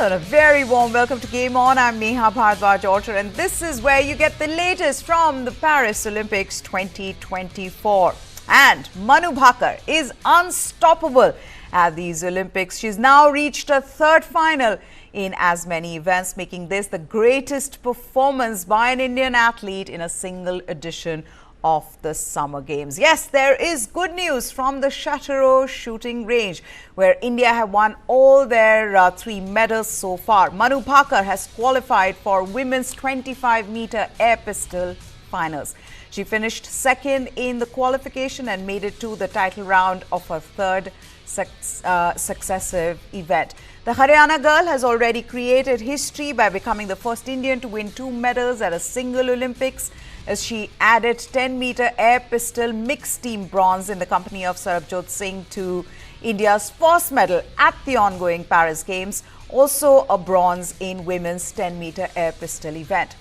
and a very warm welcome to Game On. I'm Neha Bhardwaj-Alter, and this is where you get the latest from the Paris Olympics 2024. And Manu Bhaker is unstoppable at these Olympics. She's now reached a third final in as many events, making this the greatest performance by an Indian athlete in a single edition of the Summer Games. Yes, there is good news from the Châteauroux shooting range, where India have won all their 3 medals so far. Manu Bhaker has qualified for women's 25-meter air pistol finals. She finished second in the qualification and made it to the title round of her third successive event. The Haryana girl has already created history by becoming the first Indian to win 2 medals at a single Olympics, as she added 10-meter air pistol mixed team bronze in the company of Sarabjot Singh to India's first medal at the ongoing Paris Games, also a bronze in women's 10-meter air pistol event.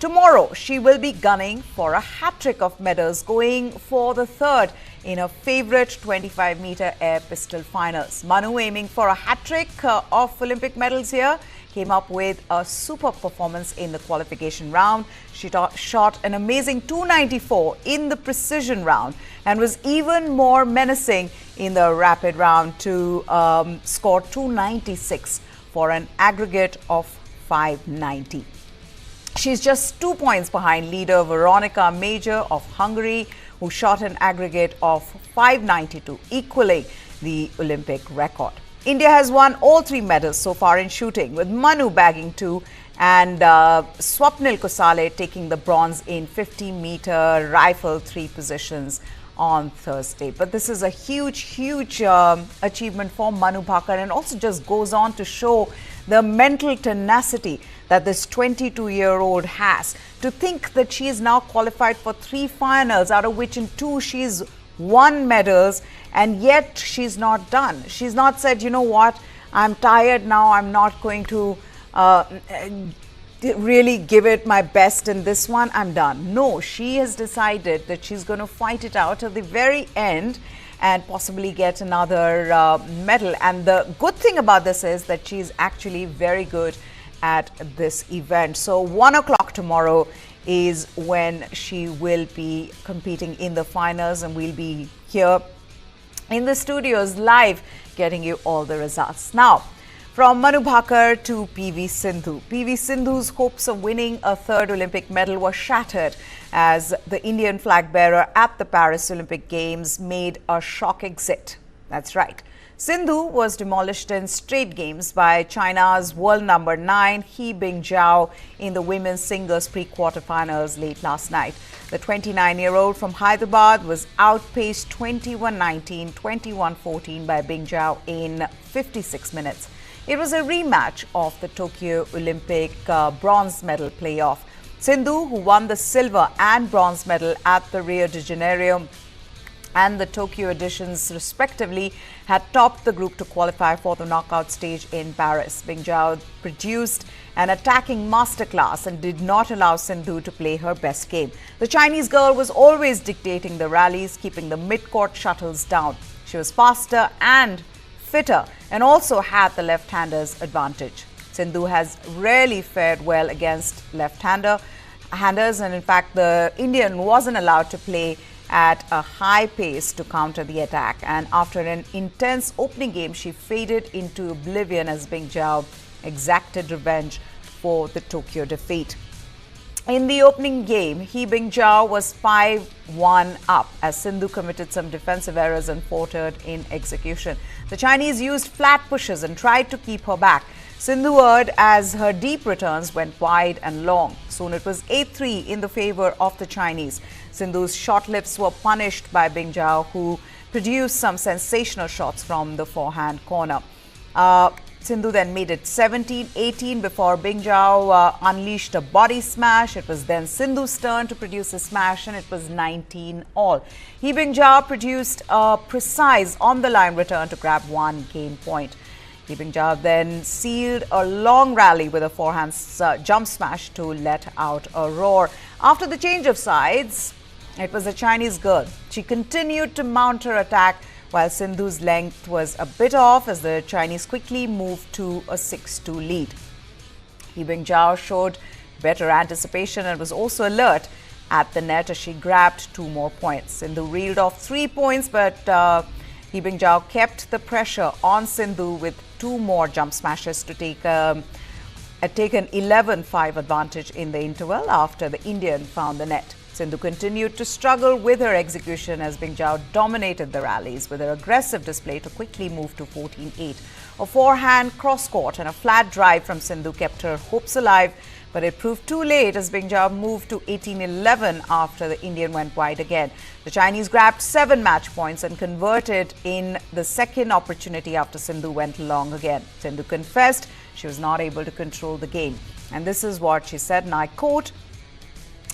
Tomorrow, she will be gunning for a hat-trick of medals, going for the third in her favourite 25-meter air pistol finals. Manu, aiming for a hat-trick of Olympic medals here, came up with a superb performance in the qualification round. She shot an amazing 294 in the precision round and was even more menacing in the rapid round to score 296 for an aggregate of 590. She's just 2 points behind leader Veronica Major of Hungary, who shot an aggregate of 592, equaling the Olympic record. India has won all 3 medals so far in shooting, with Manu bagging 2 and Swapnil Kusale taking the bronze in 50-meter rifle 3 positions on Thursday. But this is a huge achievement for Manu Bhaker, and also just goes on to show the mental tenacity that this 22-year-old has. To think that she is now qualified for 3 finals, out of which in 2 she's won medals, and yet she's not done. She's not said, you know what, I'm tired now, I'm not going to really give it my best in this one, I'm done. No, she has decided that she's going to fight it out at the very end and possibly get another medal. And the good thing about this is that she's actually very good at this event. So 1 o'clock tomorrow is when she will be competing in the finals, and we'll be here in the studios live getting you all the results. Now, from Manu Bhaker to PV Sindhu. PV Sindhu's hopes of winning a third Olympic medal were shattered as the Indian flag bearer at the Paris Olympic Games made a shock exit. That's right. Sindhu was demolished in straight games by China's world number 9, He Bingjiao, in the women's singles pre-quarterfinals late last night. The 29-year-old from Hyderabad was outpaced 21-19, 21-14 by Bingjiao in 56 minutes. It was a rematch of the Tokyo Olympic bronze medal playoff. Sindhu, who won the silver and bronze medal at the Rio de Janeiro and the Tokyo editions respectively, had topped the group to qualify for the knockout stage in Paris. Bingjiao produced an attacking masterclass and did not allow Sindhu to play her best game. The Chinese girl was always dictating the rallies, keeping the mid-court shuttles down. She was faster and fitter and also had the left-handers' advantage. Sindhu has rarely fared well against left-handers, and in fact the Indian wasn't allowed to play at a high pace to counter the attack. And after an intense opening game, she faded into oblivion as Bingjiao exacted revenge for the Tokyo defeat. In the opening game, He Bingjiao was 5-1 up as Sindhu committed some defensive errors and faltered in execution. The Chinese used flat pushes and tried to keep her back. Sindhu erred as her deep returns went wide and long. Soon it was 8-3 in the favour of the Chinese. Sindhu's short lifts were punished by Bingjiao, who produced some sensational shots from the forehand corner. Sindhu then made it 17-18 before Bingjiao unleashed a body smash. It was then Sindhu's turn to produce a smash, and it was 19-all. He Bingjiao produced a precise on-the-line return to grab 1 game point. He Bingjiao then sealed a long rally with a forehand jump smash to let out a roar. After the change of sides, it was a Chinese girl. She continued to mount her attack while Sindhu's length was a bit off as the Chinese quickly moved to a 6-2 lead. He Bingzhou showed better anticipation and was also alert at the net as she grabbed 2 more points. Sindhu reeled off 3 points, but He Bingzhou kept the pressure on Sindhu with 2 more jump smashes to take an 11-5 advantage in the interval after the Indian found the net. Sindhu continued to struggle with her execution as Bingzhou dominated the rallies with her aggressive display to quickly move to 14-8. A forehand cross-court and a flat drive from Sindhu kept her hopes alive, but it proved too late as Bingzhou moved to 18-11 after the Indian went wide again. The Chinese grabbed 7 match points and converted in the second opportunity after Sindhu went long again. Sindhu confessed she was not able to control the game. And this is what she said, and I quote,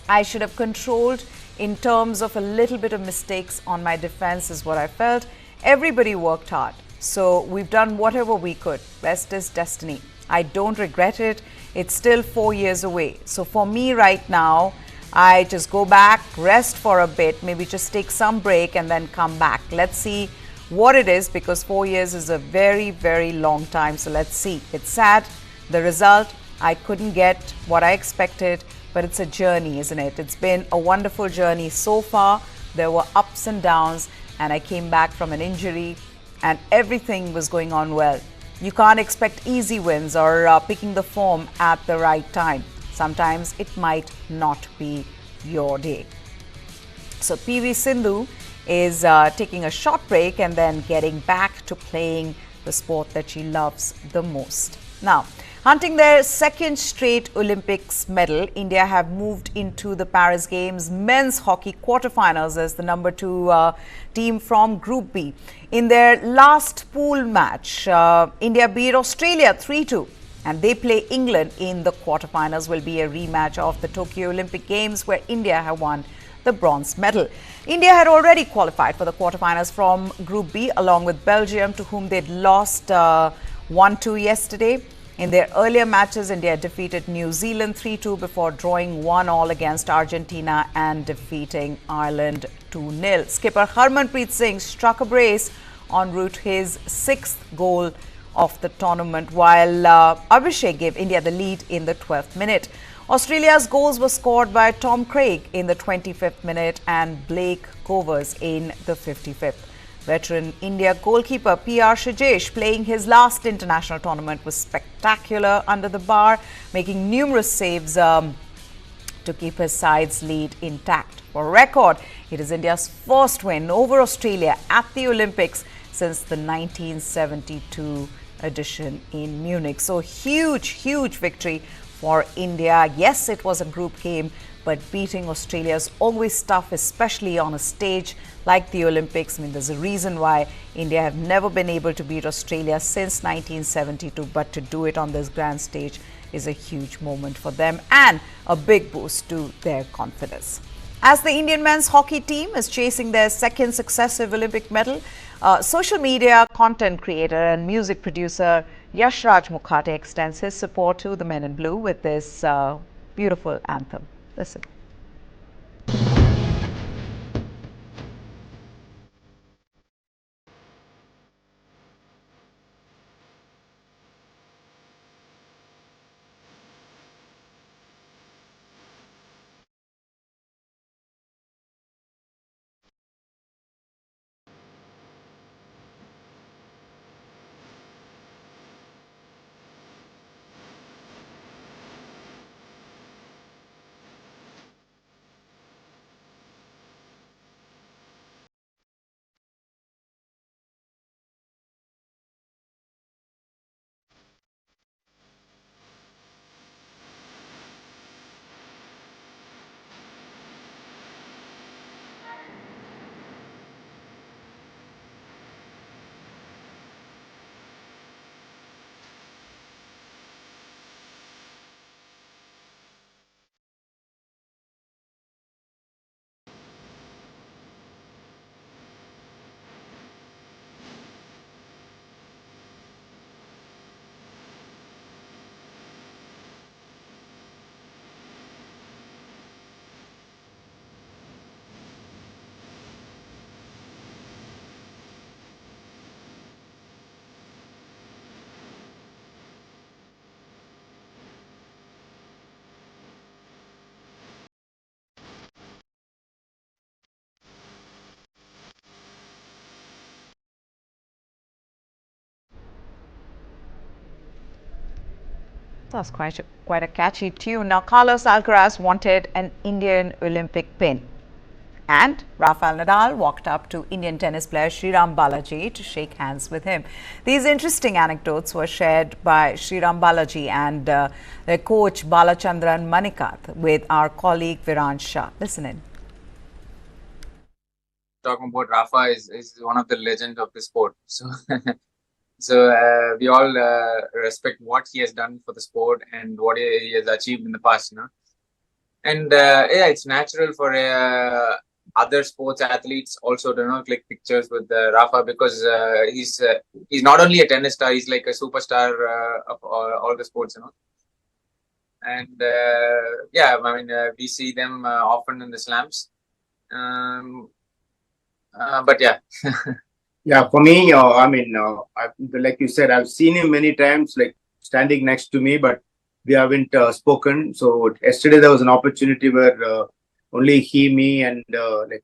"I should have controlled in terms of a little bit of mistakes on my defense is what I felt. Everybody worked hard. So we've done whatever we could. Rest is destiny. I don't regret it. It's still 4 years away. So for me right now, I just go back, rest for a bit, maybe just take some break and then come back. Let's see what it is, because 4 years is a very, very long time. So let's see. It's sad. The result, I couldn't get what I expected, but it's a journey, isn't it? It's been a wonderful journey so far. There were ups and downs, and I came back from an injury and everything was going on well. You can't expect easy wins or picking the form at the right time. Sometimes it might not be your day." So PV Sindhu is taking a short break and then getting back to playing the sport that she loves the most. Now, hunting their second straight Olympics medal, India have moved into the Paris Games men's hockey quarterfinals as the number 2 team from Group B. In their last pool match, India beat Australia 3-2. And they play England in the quarterfinals. Will be a rematch of the Tokyo Olympic Games where India have won the bronze medal. India had already qualified for the quarterfinals from Group B along with Belgium, to whom they'd lost 1-2 yesterday. In their earlier matches, India defeated New Zealand 3-2 before drawing 1-1 against Argentina and defeating Ireland 2-0. Skipper Harmanpreet Singh struck a brace en route his 6th goal of the tournament, while Abhishek gave India the lead in the 12th minute. Australia's goals were scored by Tom Craig in the 25th minute and Blake Covers in the 55th. Veteran India goalkeeper P.R. Shajesh, playing his last international tournament, was spectacular under the bar, making numerous saves to keep his side's lead intact. For record, it is India's first win over Australia at the Olympics since the 1972 edition in Munich. So huge victory for India. Yes, it was a group game, but beating Australia is always tough, especially on a stage like the Olympics. I mean, there's a reason why India have never been able to beat Australia since 1972, but to do it on this grand stage is a huge moment for them and a big boost to their confidence. As the Indian men's hockey team is chasing their second successive Olympic medal, social media content creator and music producer Yash Raj Mukhate extends his support to the men in blue with this beautiful anthem. Listen. That's quite a catchy tune. Now, Carlos Alcaraz wanted an Indian Olympic pin. And Rafael Nadal walked up to Indian tennis player Sriram Balaji to shake hands with him. These interesting anecdotes were shared by Sriram Balaji and their coach Balachandran Manikat with our colleague Viran Shah. Listen in. Talking about Rafa is one of the legends of the sport. So we all respect what he has done for the sport and what he has achieved in the past, And yeah, it's natural for other sports athletes also to click pictures with Rafa because he's not only a tennis star, he's like a superstar of all the sports, And yeah, I mean we see them often in the slams, but yeah. Yeah, for me, I mean, like you said, I've seen him many times, like standing next to me, but we haven't spoken. So yesterday there was an opportunity where only he, me, and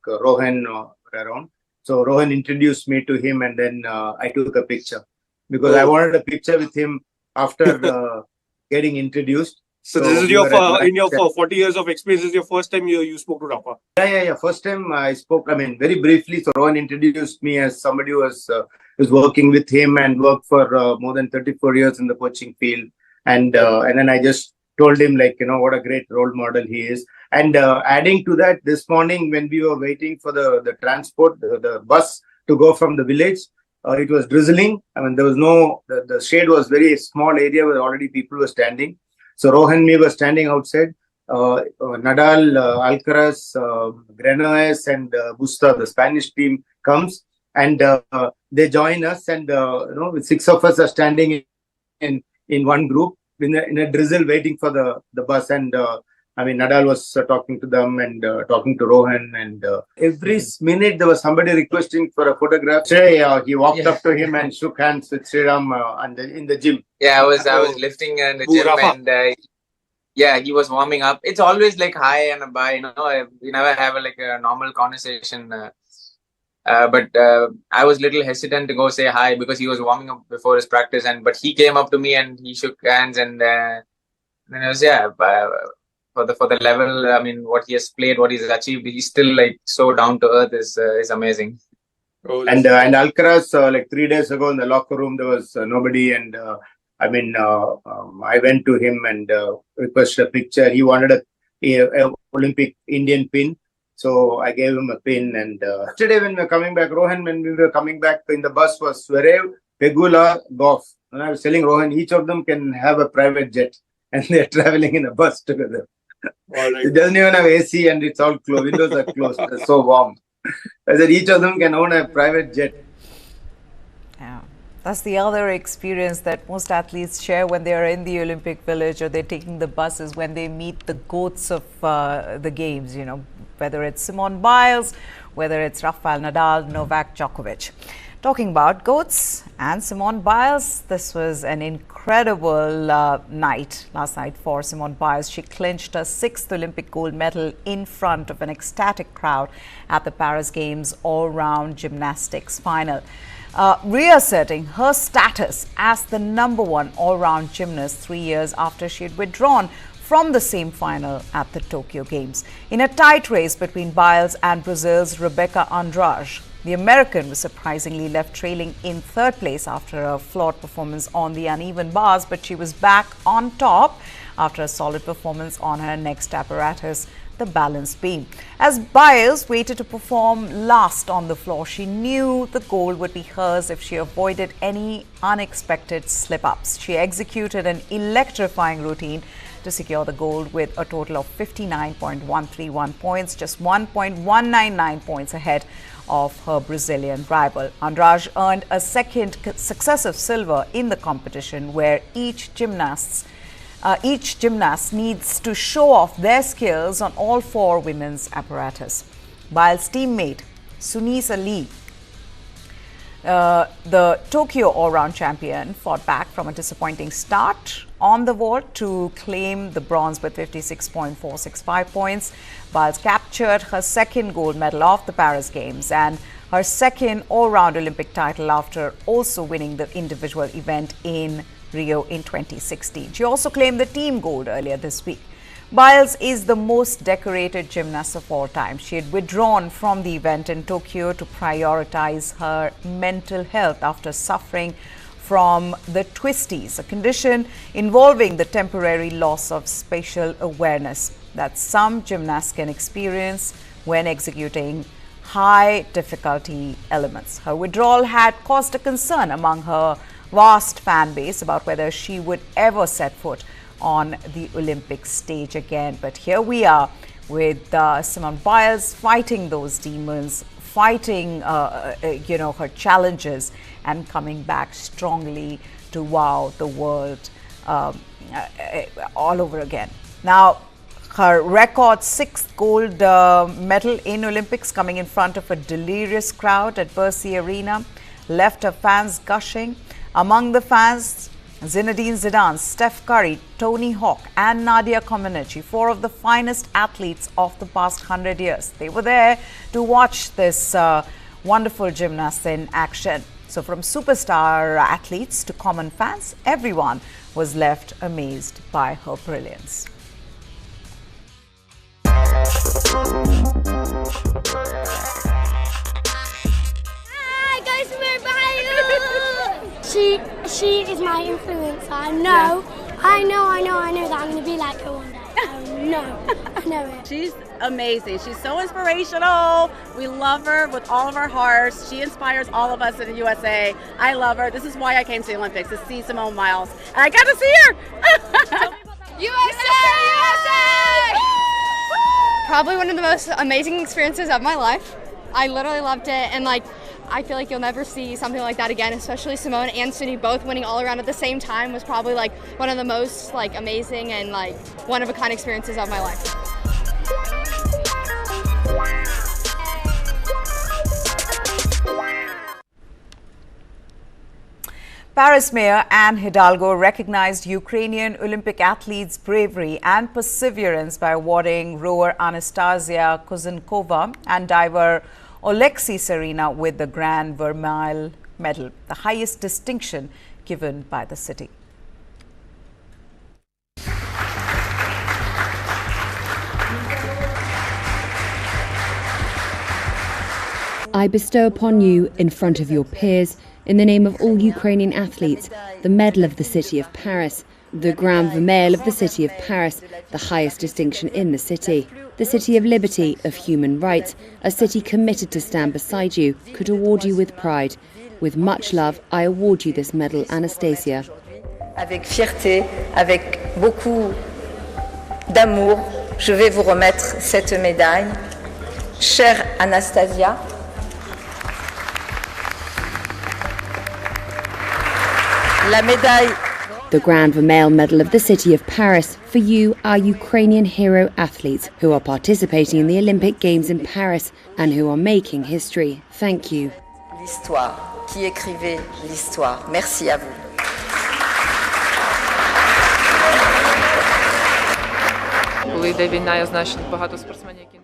Rohan were around. So Rohan introduced me to him, and then I took a picture because I wanted a picture with him after getting introduced. So this is your in your 40 years of experience, this is your first time you spoke to Rafa. Yeah. First time I spoke. I mean, very briefly. So Rohan introduced me as somebody who was working with him and worked for more than 34 years in the coaching field. And then I just told him what a great role model he is. And adding to that, this morning when we were waiting for the transport, the bus to go from the village, it was drizzling. I mean, there was the shade was very small area where already people were standing. So Rohan and me were standing outside. Nadal, Alcaraz, Granollers, and Busta, the Spanish team, comes and they join us. And with six of us are standing in one group in a drizzle, waiting for the bus. And I mean, Nadal was talking to them and talking to Rohan. And every minute there was somebody requesting for a photograph. He walked up to him and shook hands with Sriram in the gym. Yeah, I was lifting in the gym and yeah, he was warming up. It's always like hi and a bye. We never have a normal conversation. But I was a little hesitant to go say hi because he was warming up before his practice. But he came up to me and he shook hands and then it was for the level. I mean, what he has played, what he's achieved, he's still so down to earth is amazing. And Alcaraz, 3 days ago in the locker room, there was nobody. And I mean, I went to him and requested a picture. He wanted a Olympic Indian pin. So I gave him a pin. And yesterday when we were coming back, Rohan, when we were coming back in the bus was Zverev, Pegula, Goff. And I was telling Rohan, each of them can have a private jet. And they're traveling in a bus together. Right. It doesn't even have AC and it's all closed. Windows are closed. It's so warm. I said each of them can own a private jet. Yeah. That's the other experience that most athletes share when they are in the Olympic Village or they're taking the buses when they meet the goats of the games, whether it's Simone Biles, whether it's Rafael Nadal, Novak Djokovic. Talking about goats and Simone Biles, this was an incredible night last night for Simone Biles. She clinched her 6th Olympic gold medal in front of an ecstatic crowd at the Paris Games all-round gymnastics final. Reasserting her status as the #1 all-round gymnast 3 years after she had withdrawn from the same final at the Tokyo Games. In a tight race between Biles and Brazil's Rebeca Andrade, the American was surprisingly left trailing in 3rd place after a flawed performance on the uneven bars, but she was back on top after a solid performance on her next apparatus, the balance beam. As Biles waited to perform last on the floor, she knew the gold would be hers if she avoided any unexpected slip-ups. She executed an electrifying routine to secure the gold with a total of 59.131 points, just 1.199 points ahead of her Brazilian rival. Andrade earned a second successive silver in the competition, where each gymnast needs to show off their skills on all 4 women's apparatus. Biles' teammate Sunisa Lee, the Tokyo all-round champion, fought back from a disappointing start on the vault to claim the bronze with 56.465 points. Biles captured her 2nd gold medal of the Paris Games and her 2nd all-round Olympic title after also winning the individual event in Rio in 2016. She also claimed the team gold earlier this week. Biles is the most decorated gymnast of all time. She had withdrawn from the event in Tokyo to prioritize her mental health after suffering from the twisties, a condition involving the temporary loss of spatial awareness that some gymnasts can experience when executing high difficulty elements. Her withdrawal had caused a concern among her vast fan base about whether she would ever set foot on the Olympic stage again. But here we are with Simone Biles fighting those demons, fighting her challenges, and coming back strongly to wow the world all over again. Now, her record 6th gold medal in Olympics, coming in front of a delirious crowd at Bercy Arena, left her fans gushing. Among the fans, Zinedine Zidane, Steph Curry, Tony Hawk and Nadia Comaneci, 4 of the finest athletes of the past 100 years. They were there to watch this wonderful gymnast in action. So from superstar athletes to common fans, everyone was left amazed by her brilliance. Hi guys, we're behind. She is my influencer. I know that I'm going to be like her one day. I know it. She's amazing. She's so inspirational. We love her with all of our hearts. She inspires all of us in the USA. I love her. This is why I came to the Olympics, to see Simone Biles. And I got to see her. USA! Probably one of the most amazing experiences of my life. I literally loved it, and I feel like you'll never see something like that again, especially Simone and Suni both winning all around at the same time was probably one of the most amazing and one of a kind experiences of my life. Paris Mayor Anne Hidalgo recognized Ukrainian Olympic athletes' bravery and perseverance by awarding rower Anastasia Kozenkova and diver Oleksiy Serena with the Grand Vermeil Medal, the highest distinction given by the city. I bestow upon you, in front of your peers, in the name of all Ukrainian athletes, the Medal of the City of Paris, the Grand Vermeil of the City of Paris, the highest distinction in the city. The city of liberty, of human rights, a city committed to stand beside you, could award you with pride. With much love, I award you this medal, Anastasia. Avec fierté, avec beaucoup d'amour, je vais vous remettre cette médaille. Chère Anastasia, la médaille. The Grand Vermeil Medal of the City of Paris for you, our Ukrainian hero athletes who are participating in the Olympic Games in Paris and who are making history. Thank you. L'histoire, qui écrivait l'histoire. Merci à vous.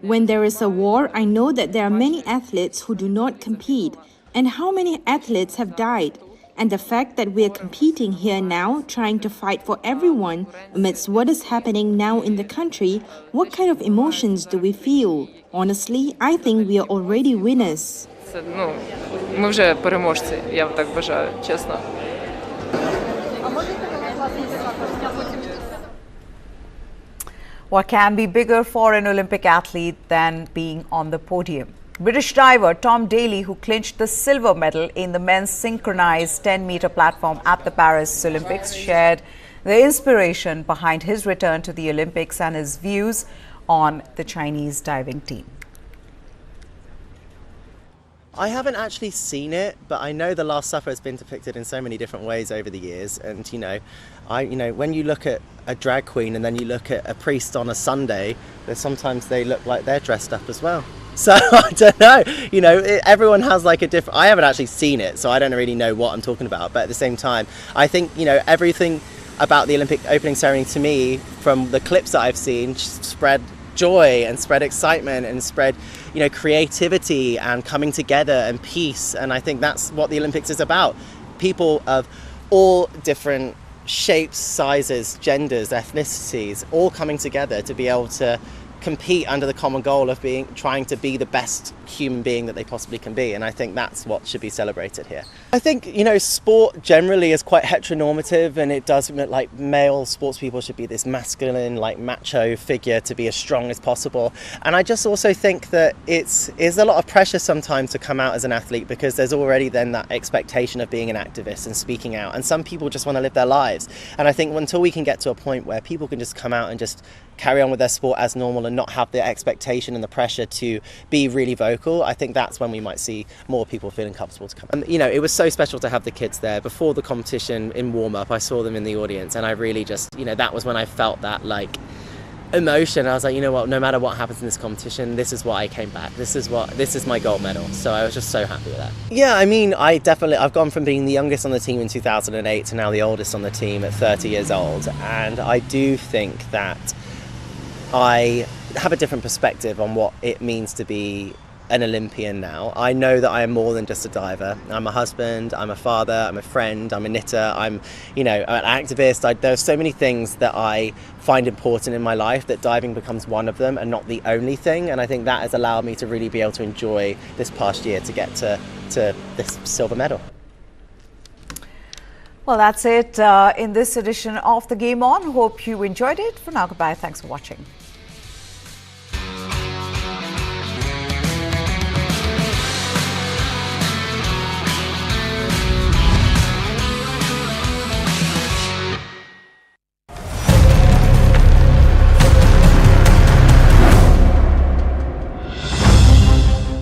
When there is a war, I know that there are many athletes who do not compete. And how many athletes have died? And the fact that we are competing here now, trying to fight for everyone amidst what is happening now in the country, what kind of emotions do we feel? Honestly, I think we are already winners. Ми вже переможці, я так вважаю, чесно. What can be bigger for an Olympic athlete than being on the podium? British diver Tom Daley, who clinched the silver medal in the men's synchronized 10-meter platform at the Paris Olympics, shared the inspiration behind his return to the Olympics and his views on the Chinese diving team. I haven't actually seen it, but I know the Last Supper has been depicted in so many different ways over the years. And when you look at a drag queen and then you look at a priest on a Sunday, sometimes they look like they're dressed up as well. So I don't know, everyone has a different, I haven't actually seen it, so I don't really know what I'm talking about. But at the same time, I think, everything about the Olympic opening ceremony to me, from the clips that I've seen, spread joy and spread excitement and spread, creativity and coming together and peace. And I think that's what the Olympics is about. People of all different shapes, sizes, genders, ethnicities, all coming together to be able to compete under the common goal of trying to be the best human being that they possibly can be. And I think that's what should be celebrated here. I think, sport generally is quite heteronormative, and it does like male sports people should be this masculine, like macho figure to be as strong as possible. And I just also think that it's a lot of pressure sometimes to come out as an athlete, because there's already then that expectation of being an activist and speaking out. And some people just want to live their lives. And I think until we can get to a point where people can just come out and just carry on with their sport as normal and not have the expectation and the pressure to be really vocal, I think that's when we might see more people feeling comfortable to come. And it was so special to have the kids there before the competition in warm-up. I saw them in the audience, and I really just, that was when I felt that like emotion. I was like, you know what, no matter what happens in this competition, this is why I came back. This is my gold medal. So I was just so happy with that. Yeah, I've gone from being the youngest on the team in 2008 to now the oldest on the team at 30 years old. And I do think that I have a different perspective on what it means to be an Olympian now. I know that I am more than just a diver. I'm a husband, I'm a father, I'm a friend, I'm a knitter, I'm an activist. There are so many things that I find important in my life that diving becomes one of them and not the only thing. And I think that has allowed me to really be able to enjoy this past year to get to this silver medal. Well, that's it in this edition of The Game On. Hope you enjoyed it. For now, goodbye. Thanks for watching.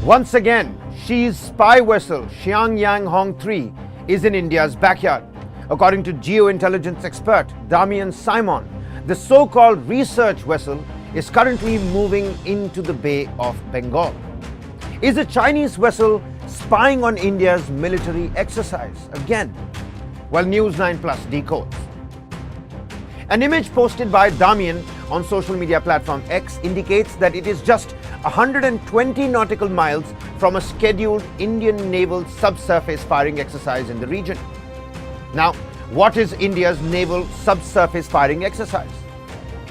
Once again, Xi's spy vessel Xiangyang Hong 3 is in India's backyard. According to geointelligence expert Damian Simon, the so-called research vessel is currently moving into the Bay of Bengal. Is a Chinese vessel spying on India's military exercise again? Well, News 9 Plus decodes. An image posted by Damian on social media platform X indicates that it is just 120 nautical miles from a scheduled Indian naval subsurface firing exercise in the region. Now, what is India's naval subsurface firing exercise?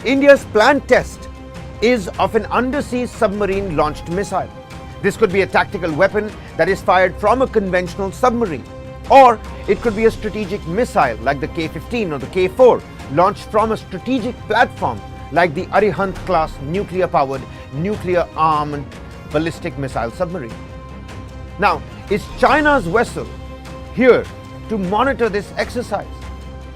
India's planned test is of an undersea submarine launched missile. This could be a tactical weapon that is fired from a conventional submarine, or it could be a strategic missile like the K-15 or the K-4 launched from a strategic platform like the Arihant class nuclear-powered, nuclear-armed ballistic missile submarine. Now, is China's vessel here to monitor this exercise?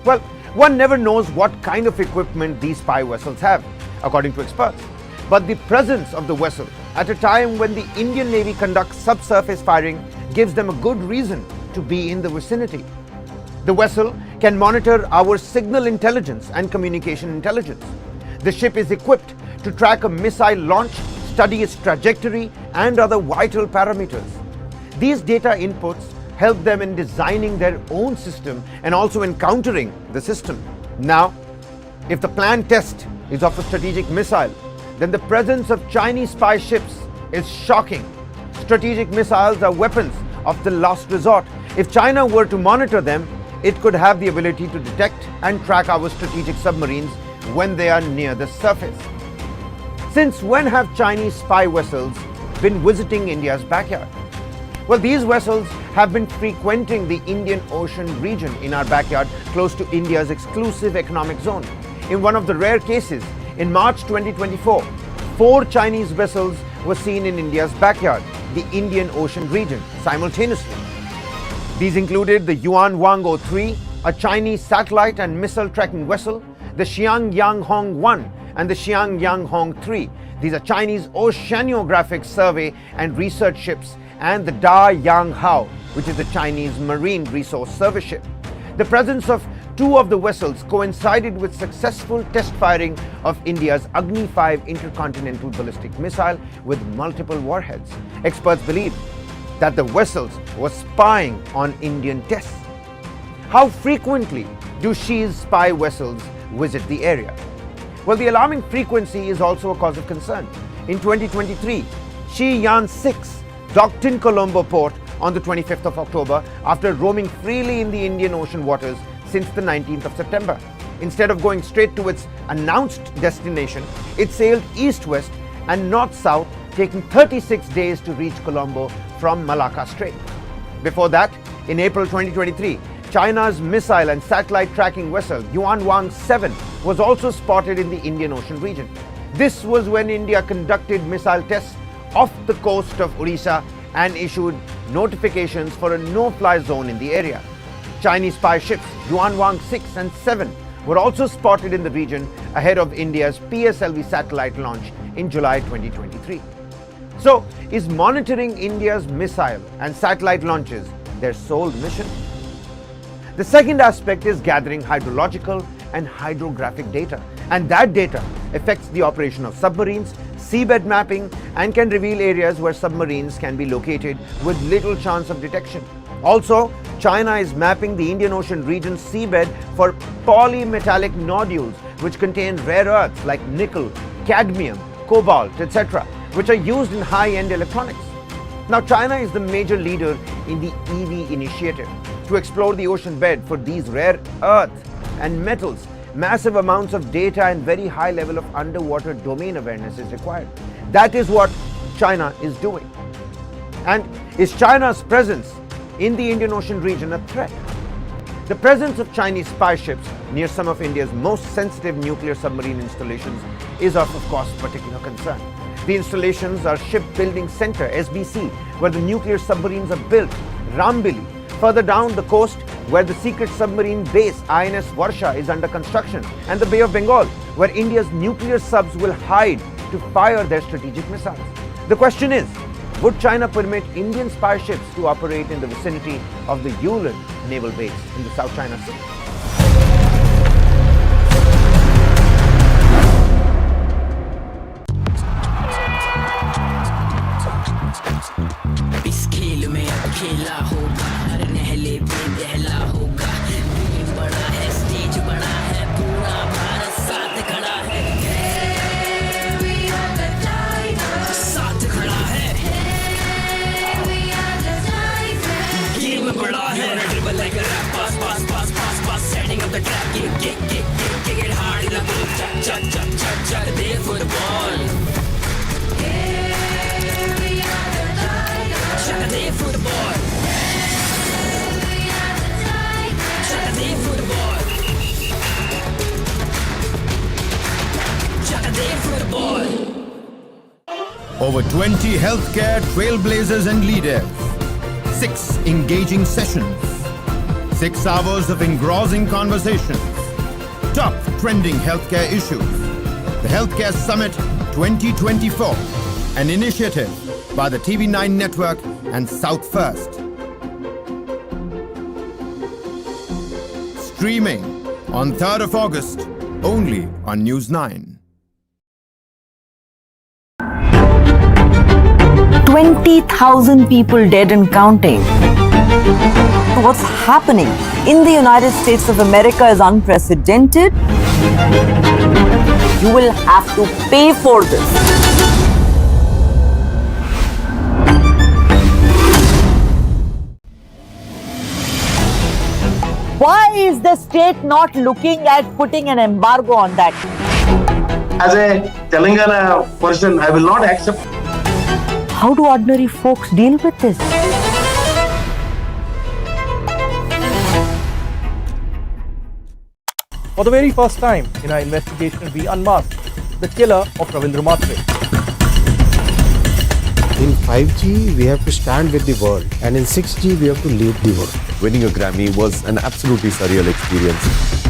Well, one never knows what kind of equipment these spy vessels have, according to experts. But the presence of the vessel at a time when the Indian Navy conducts subsurface firing gives them a good reason to be in the vicinity. The vessel can monitor our signal intelligence and communication intelligence. The ship is equipped to track a missile launch, study its trajectory, and other vital parameters. These data inputs help them in designing their own system and also in countering the system. Now, if the planned test is of a strategic missile, then the presence of Chinese spy ships is shocking. Strategic missiles are weapons of the last resort. If China were to monitor them, it could have the ability to detect and track our strategic submarines when they are near the surface. Since when have Chinese spy vessels been visiting India's backyard? Well, these vessels have been frequenting the Indian Ocean region in our backyard, close to India's exclusive economic zone. In one of the rare cases, in March 2024, 4 Chinese vessels were seen in India's backyard, the Indian Ocean region, simultaneously. These included the Yuan Wang 03, a Chinese satellite and missile tracking vessel, the Xiangyang Hong 1 and the Xiangyang Hong 3. These are Chinese oceanographic survey and research ships, and the Da Yang Hao, which is the Chinese Marine Resource Service ship. The presence of 2 of the vessels coincided with successful test firing of India's Agni 5 intercontinental ballistic missile with multiple warheads. Experts believe that the vessels were spying on Indian tests. How frequently do Xi's spy vessels visit the area? Well, the alarming frequency is also a cause of concern. In 2023, Xi Yan 6 docked in Colombo port on the 25th of October after roaming freely in the Indian Ocean waters since the 19th of September. Instead of going straight to its announced destination, it sailed east-west and north-south, taking 36 days to reach Colombo from Malacca Strait. Before that, in April 2023, China's missile and satellite tracking vessel Yuanwang 7 was also spotted in the Indian Ocean region. This was when India conducted missile tests off the coast of Odisha and issued notifications for a no-fly zone in the area. Chinese spy ships Yuanwang 6 and 7 were also spotted in the region ahead of India's PSLV satellite launch in July 2023. So, is monitoring India's missile and satellite launches their sole mission? The second aspect is gathering hydrological and hydrographic data, and that data affects the operation of submarines, seabed mapping, and can reveal areas where submarines can be located with little chance of detection. Also, China is mapping the Indian Ocean region's seabed for polymetallic nodules which contain rare earths like nickel, cadmium, cobalt, etc., which are used in high-end electronics. Now, China is the major leader in the EV initiative. To explore the ocean bed for these rare earths and metals, massive amounts of data and very high level of underwater domain awareness is required. That is what China is doing. And is China's presence in the Indian Ocean region a threat? The presence of Chinese spy ships near some of India's most sensitive nuclear submarine installations is of course, particular concern. The installations are Shipbuilding Center, SBC, where the nuclear submarines are built, Rambili, further down the coast, where the secret submarine base INS Varsha is under construction, and the Bay of Bengal, where India's nuclear subs will hide to fire their strategic missiles. The question is, would China permit Indian spy ships to operate in the vicinity of the Yulin naval base in the South China Sea? Over 20 healthcare trailblazers and leaders, 6 engaging sessions, 6 hours of engrossing conversations, top trending healthcare issues. The Healthcare Summit 2024, an initiative by the TV9 Network and South First. Streaming on 3rd of August, only on News 9. 20,000 people dead and counting. What's happening in the United States of America is unprecedented. You will have to pay for this. Why is the state not looking at putting an embargo on that? As a Telangana person, I will not accept. How do ordinary folks deal with this? For the very first time in our investigation, we unmasked the killer of Ravindra Matre. In 5G, we have to stand with the world, and in 6G, we have to lead the world. Winning a Grammy was an absolutely surreal experience.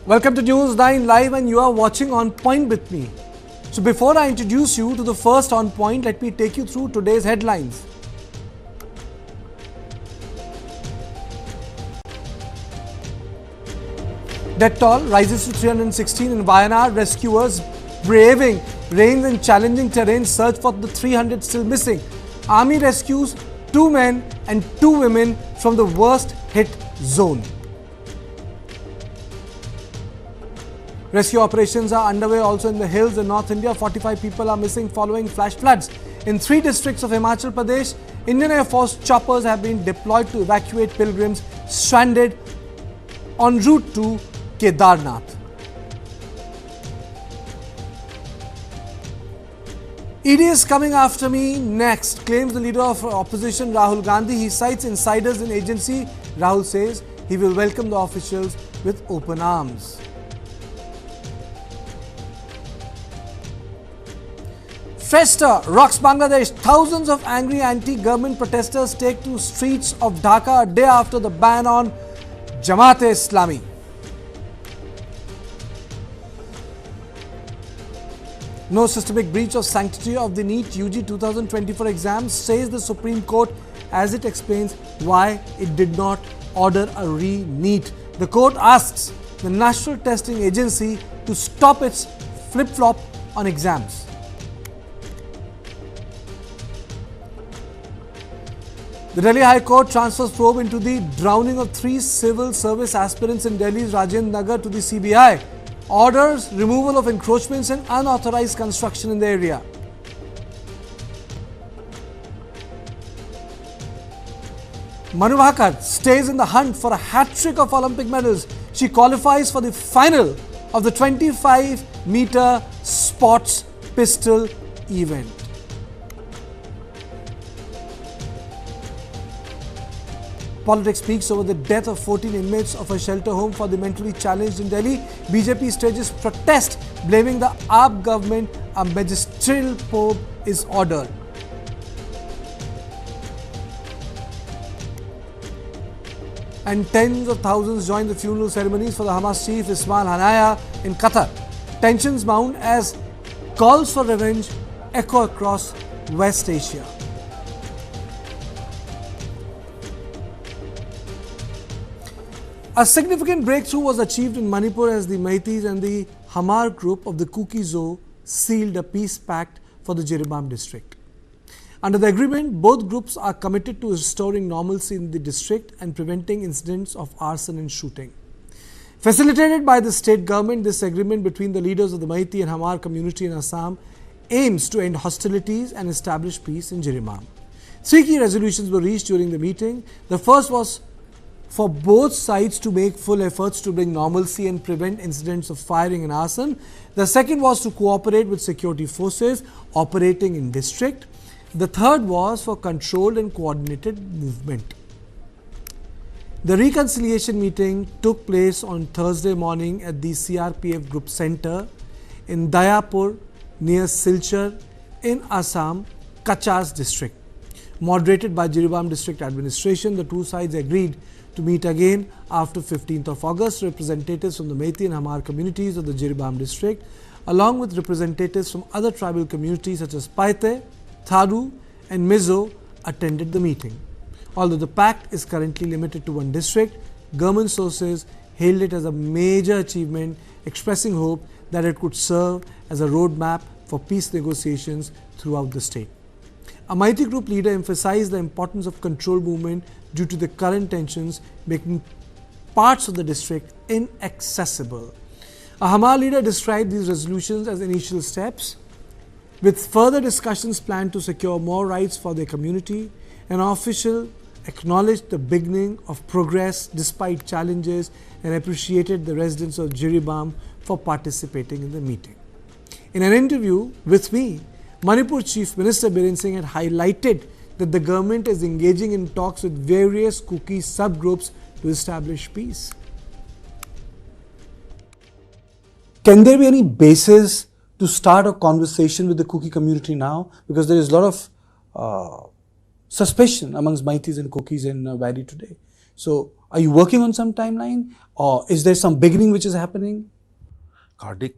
Welcome to News 9 Live, and you are watching On Point with me. So before I introduce you to the first On Point, let me take you through today's headlines. Death toll rises to 316 in Wayanad. Rescuers braving rains and challenging terrain search for the 300 still missing. Army rescues 2 men and 2 women from the worst hit zone. Rescue operations are underway also in the hills in North India. 45 people are missing following flash floods. In 3 districts of Himachal Pradesh, Indian Air Force choppers have been deployed to evacuate pilgrims stranded en route to Kedarnath. ED is coming after me next, claims the leader of opposition Rahul Gandhi. He cites insiders in agency. Rahul says he will welcome the officials with open arms. Festa rocks Bangladesh. Thousands of angry anti-government protesters take to streets of Dhaka a day after the ban on Jamaat-e-Islami. No systemic breach of sanctity of the NEET UG 2024 exams, says the Supreme Court as it explains why it did not order a re-NEET. The court asks the National Testing Agency to stop its flip-flop on exams. The Delhi High Court transfers probe into the drowning of 3 civil service aspirants in Delhi's Rajendra Nagar to the CBI. Orders removal of encroachments and unauthorized construction in the area. Manu Bhaker stays in the hunt for a hat-trick of Olympic medals. She qualifies for the final of the 25-meter sports pistol event. Politics speaks over the death of 14 inmates of a shelter home for the mentally challenged in Delhi. BJP stages protest, blaming the AAP government. A magisterial probe is ordered. And tens of thousands join the funeral ceremonies for the Hamas chief Ismail Haniyeh in Qatar. Tensions mount as calls for revenge echo across West Asia. A significant breakthrough was achieved in Manipur as the Meiteis and the Hamar group of the Kuki Zo sealed a peace pact for the Jiribam district. Under the agreement, both groups are committed to restoring normalcy in the district and preventing incidents of arson and shooting. Facilitated by the state government, this agreement between the leaders of the Meitei and Hamar community in Assam aims to end hostilities and establish peace in Jiribam. 3 key resolutions were reached during the meeting. The first was for both sides to make full efforts to bring normalcy and prevent incidents of firing and arson. The second was to cooperate with security forces operating in district. The third was for controlled and coordinated movement. The reconciliation meeting took place on Thursday morning at the CRPF Group Center in Dayapur near Silchar in Assam, Kachas district. Moderated by Jiribam district administration, the 2 sides agreed to meet again after 15th of August. Representatives from the Meitei and Hamar communities of the Jiribam district, along with representatives from other tribal communities such as Paite, Thadu and Mizo, attended the meeting. Although the pact is currently limited to 1 district, government sources hailed it as a major achievement, expressing hope that it could serve as a roadmap for peace negotiations throughout the state. A Meitei group leader emphasized the importance of control movement due to the current tensions, making parts of the district inaccessible. A Hamar leader described these resolutions as initial steps, with further discussions planned to secure more rights for their community. An official acknowledged the beginning of progress despite challenges and appreciated the residents of Jiribam for participating in the meeting. In an interview with me, Manipur Chief Minister Biren Singh had highlighted that the government is engaging in talks with various Kuki subgroups to establish peace. Can there be any basis to start a conversation with the Kuki community now? Because there is a lot of suspicion amongst Meiteis and Kukis in Valley today. So, are you working on some timeline, or is there some beginning which is happening? Kartik,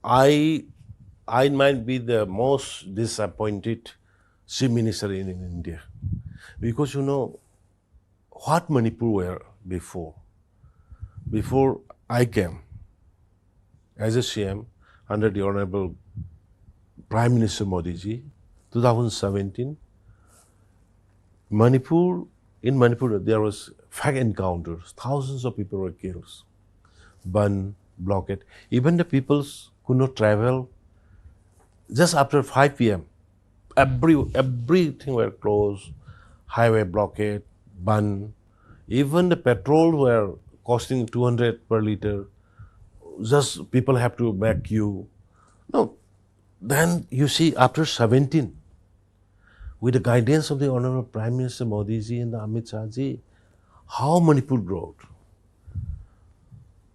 I might be the most disappointed Chief Minister in India, because you know what Manipur were before. before I came as a CM under the Honorable Prime Minister Modi ji, 2017, in Manipur there was fake encounters, thousands of people were killed, burned, blocked. Even the peoples could not travel. Just after 5 p.m., everything were closed, highway blockade, burned. Even the petrol were costing 200 per liter. Just people have to make queue. No, then you see after 17, with the guidance of the Honorable Prime Minister Modi ji and the Amit Shah ji, how Manipur growed.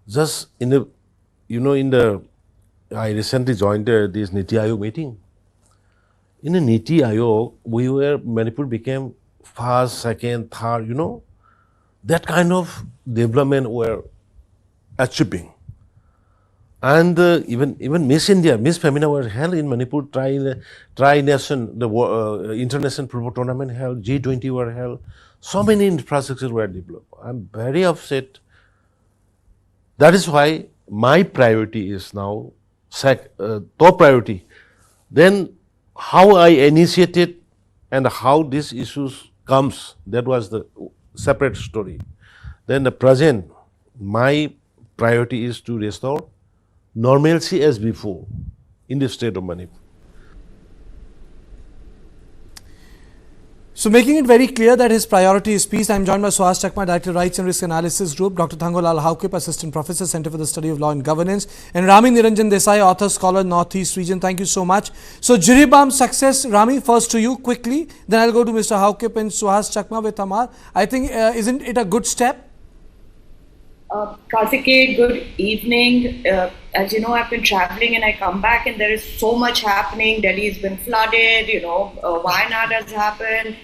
Just I recently joined this Niti Aayog meeting. In the Niti Aayog, Manipur became first, second, third, that kind of development were achieving. And even Miss India, Miss Femina were held in Manipur, Tri-Nation, the International Football Tournament held, G20 were held. So many infrastructures were developed. I'm very upset. That is why my priority is now top priority. Then how I initiated and how these issues comes, that was the separate story. Then the present, my priority is to restore normalcy as before in the state of Manipur. So making it very clear that his priority is peace, I am joined by Suhas Chakma, Director Rights and Risk Analysis Group, Dr. Thangolal Haukip, Assistant Professor, Center for the Study of Law and Governance, and Rami Niranjan Desai, Author, Scholar, Northeast Region. Thank you so much. So Jiribam success, Rami, first to you quickly, then I'll go to Mr. Haukip and Suhas Chakma with Amar. I think, isn't it a good step? Karthikeya, good evening. As you know, I've been traveling and I come back and there is so much happening. Delhi's been flooded, Wayanad has happened,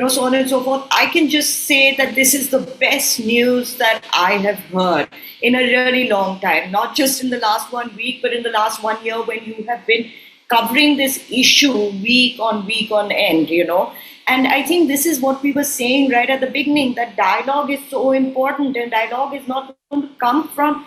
so on and so forth. I can just say that this is the best news that I have heard in a really long time, not just in the last 1 week, but in the last 1 year when you have been covering this issue week on end, And I think this is what we were saying right at the beginning, that dialogue is so important, and dialogue is not going to come from